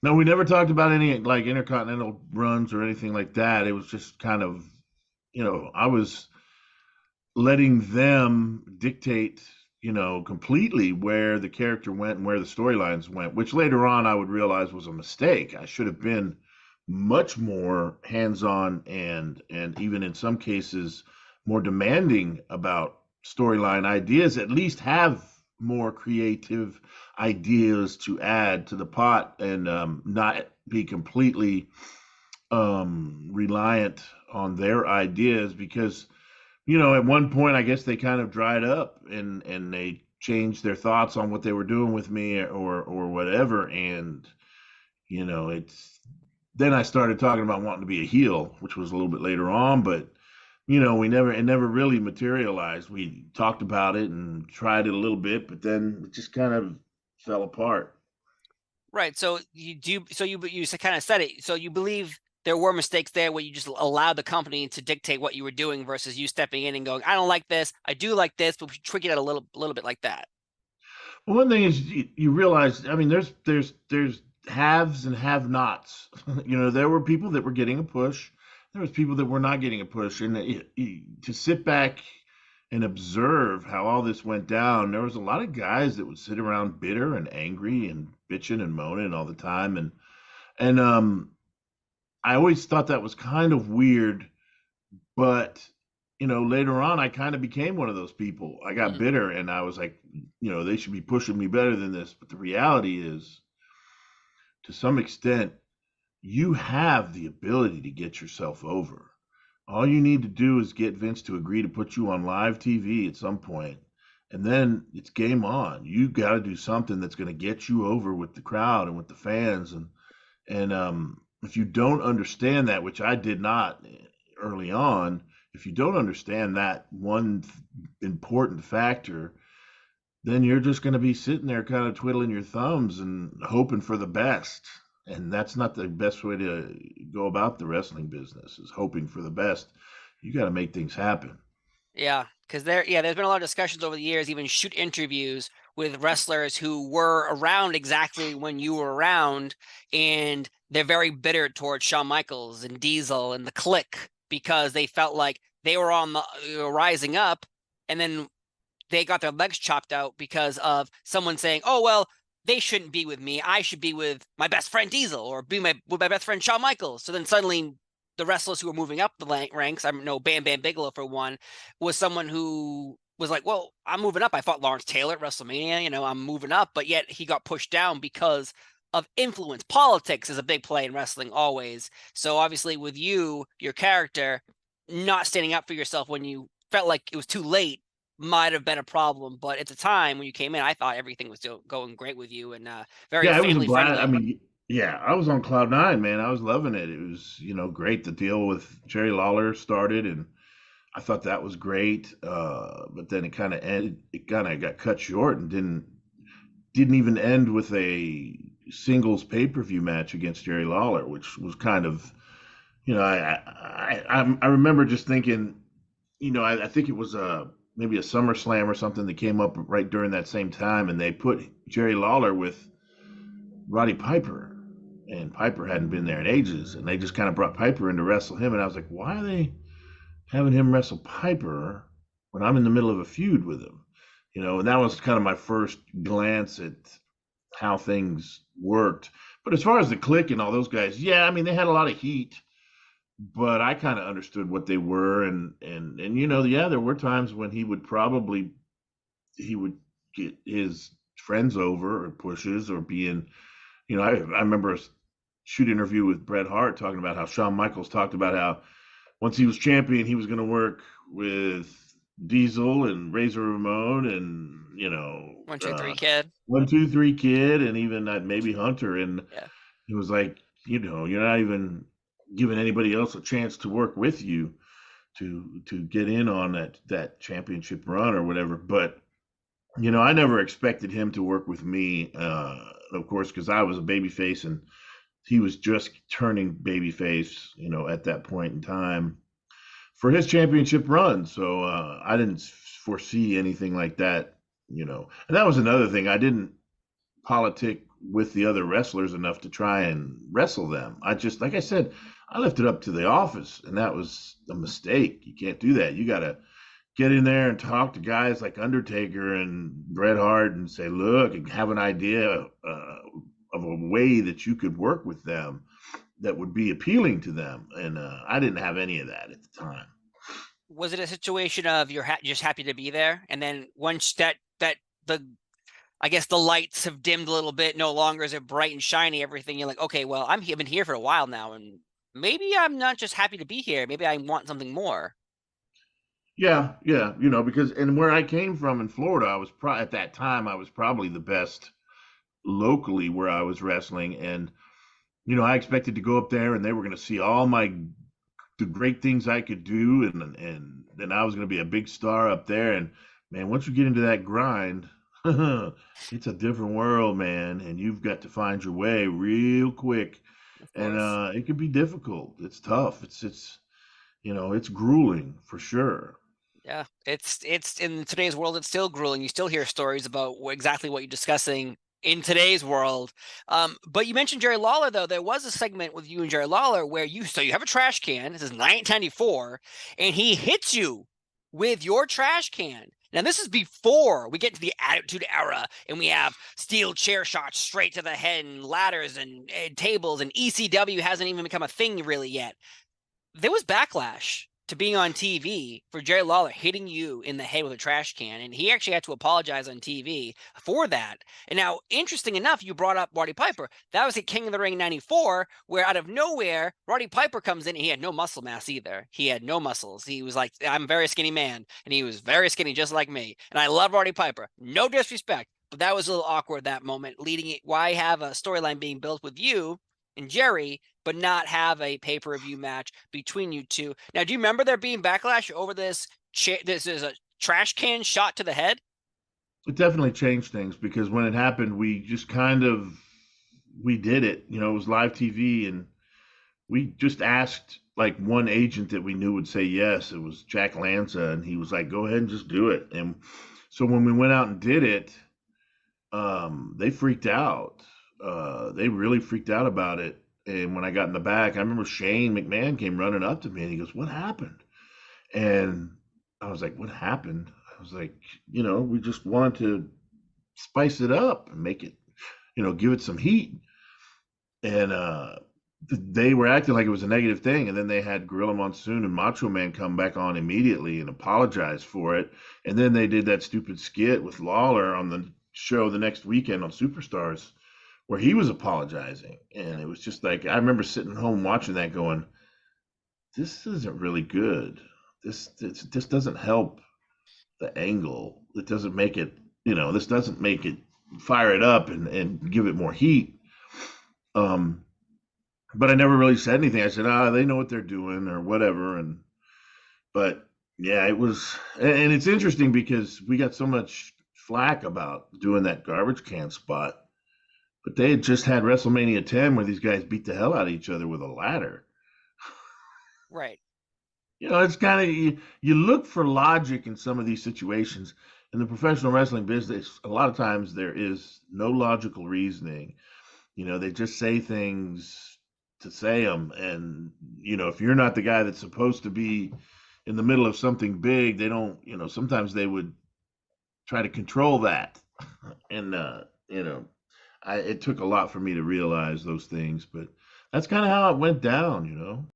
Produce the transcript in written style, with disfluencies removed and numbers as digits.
No, we never talked about any like intercontinental runs or anything like that. It was just kind of, I was letting them dictate, completely where the character went and where the storylines went, which later on I would realize was a mistake. I should have been much more hands-on and even in some cases more demanding about storyline ideas, at least have more creative ideas to add to the pot and not be completely reliant on their ideas because at one point, I guess they kind of dried up and they changed their thoughts on what they were doing with me or whatever. And it's then I started talking about wanting to be a heel, which was a little bit later on, but it never really materialized. We talked about it and tried it a little bit, but then it just kind of fell apart. Right. So you kind of said it. So you believe there were mistakes there where you just allowed the company to dictate what you were doing versus you stepping in and going, I don't like this, I do like this, but we should tweak it out a little bit like that. Well, one thing is you realize, I mean, there's haves and have-nots. There were people that were getting a push. There was people that were not getting a push, and to sit back and observe how all this went down, there was a lot of guys that would sit around bitter and angry and bitching and moaning all the time, and I always thought that was kind of weird, but later on, I kind of became one of those people. I got Mhm. bitter and I was like, they should be pushing me better than this. But the reality is, to some extent, you have the ability to get yourself over. All you need to do is get Vince to agree to put you on live TV at some point, and then it's game on. You got to do something that's going to get you over with the crowd and with the fans, and if you don't understand that, which I did not early on, if you don't understand that one important factor, then you're just going to be sitting there kind of twiddling your thumbs and hoping for the best. And that's not the best way to go about the wrestling business, is hoping for the best. You got to make things happen. Yeah, because there's been a lot of discussions over the years, even shoot interviews with wrestlers who were around exactly when you were around, and they're very bitter towards Shawn Michaels and Diesel and the Click because they felt like they were on the rising up, and then they got their legs chopped out because of someone saying, "Oh well, they shouldn't be with me. I should be with my best friend Diesel or be with my best friend Shawn Michaels." So then suddenly, the wrestlers who were moving up the ranks, I know Bam Bam Bigelow for one, was someone who was like, "Well, I'm moving up. I fought Lawrence Taylor at WrestleMania. I'm moving up," but yet he got pushed down because of influence. Politics is a big play in wrestling always. So obviously, with you, your character not standing up for yourself when you felt like it was too late might have been a problem. But at the time when you came in, I thought everything was going great with you and very Yeah, it was a family blast. I friendly. mean, yeah, I was on cloud nine, man. I was loving it. It was, great. The deal with Jerry Lawler started, and I thought that was great. But then it kind of ended. It kind of got cut short and didn't even end with a singles pay-per-view match against Jerry Lawler, which was kind of, I remember just thinking, I think it was maybe a SummerSlam or something that came up right during that same time, and they put Jerry Lawler with Roddy Piper, and Piper hadn't been there in ages, and they just kind of brought Piper in to wrestle him, and I was like, why are they having him wrestle Piper when I'm in the middle of a feud with him? And that was kind of my first glance at how things worked. But as far as the Click and all those guys, yeah, I mean they had a lot of heat, but I kind of understood what they were, and yeah, there were times when he would get his friends over or pushes or being, I remember a shoot interview with Bret Hart talking about how Shawn Michaels talked about how once he was champion, he was going to work with Diesel and Razor Ramon and 1, 2, 3 kid. 1, 2, 3 Kid and even maybe Hunter. And Yeah. it was like you're not even giving anybody else a chance to work with you to get in on that championship run or whatever. But I never expected him to work with me, of course, because I was a babyface and he was just turning babyface, at that point in time for his championship run. So I didn't foresee anything like that. And that was another thing. I didn't politic with the other wrestlers enough to try and wrestle them. I just, like I said, I left it up to the office, and that was a mistake. You can't do that. You got to get in there and talk to guys like Undertaker and Bret Hart and say, look, and have an idea of a way that you could work with them that would be appealing to them. And I didn't have any of that at the time. Was it a situation of you're just happy to be there, and then once that the I guess the lights have dimmed a little bit, no longer is it bright and shiny, everything, you're like, okay, well, I've been here for a while now, and maybe I'm not just happy to be here. Maybe I want something more. Yeah, yeah, because and where I came from in Florida, I was at that time I was probably the best locally where I was wrestling, and I expected to go up there and they were going to see all the great things I could do, and then I was going to be a big star up there. And man, once you get into that grind, it's a different world, man, and you've got to find your way real quick, Of and course. it can be difficult. It's tough. It's grueling for sure. Yeah, it's in today's world, it's still grueling. You still hear stories about exactly what you're discussing in today's world. But you mentioned Jerry Lawler, though. There was a segment with you and Jerry Lawler where you have a trash can. This is 1994, and he hits you with your trash can. Now, this is before we get to the Attitude Era, and we have steel chair shots straight to the head, and ladders and tables, and ECW hasn't even become a thing really yet. There was backlash to being on TV for Jerry Lawler hitting you in the head with a trash can, and he actually had to apologize on TV for that. And now, interesting enough, you brought up Roddy Piper. That was at King of the Ring 94, where out of nowhere, Roddy Piper comes in, and he had no muscle mass either. He had no muscles. He was like, I'm a very skinny man, and he was very skinny just like me. And I love Roddy Piper. No disrespect, but that was a little awkward that moment, leading it. Why have a storyline being built with you and Jerry, but not have a pay-per-view match between you two? Now, do you remember there being backlash over this? This is a trash can shot to the head. It definitely changed things because when it happened, we just we did it. It was live TV, and we just asked like one agent that we knew would say yes. It was Jack Lanza, and he was like, "Go ahead and just do it." And so when we went out and did it, they freaked out. They really freaked out about it. And when I got in the back, I remember Shane McMahon came running up to me and he goes, "What happened?" And I was like, "What happened?" I was like, we just wanted to spice it up and make it, give it some heat. And they were acting like it was a negative thing. And then they had Gorilla Monsoon and Macho Man come back on immediately and apologize for it. And then they did that stupid skit with Lawler on the show the next weekend on Superstars where he was apologizing. And it was just like, I remember sitting home watching that going, this isn't really good. This doesn't help the angle. It doesn't make it, this doesn't make it fire it up and give it more heat. But I never really said anything. I said, they know what they're doing or whatever. But yeah, it was, and it's interesting because we got so much flack about doing that garbage can spot, but they had just had WrestleMania 10 where these guys beat the hell out of each other with a ladder. Right. It's kind of, you look for logic in some of these situations. In the professional wrestling business, a lot of times there is no logical reasoning. They just say things to say them. And, if you're not the guy that's supposed to be in the middle of something big, they don't, sometimes they would try to control that. And, it took a lot for me to realize those things, but that's kind of how it went down.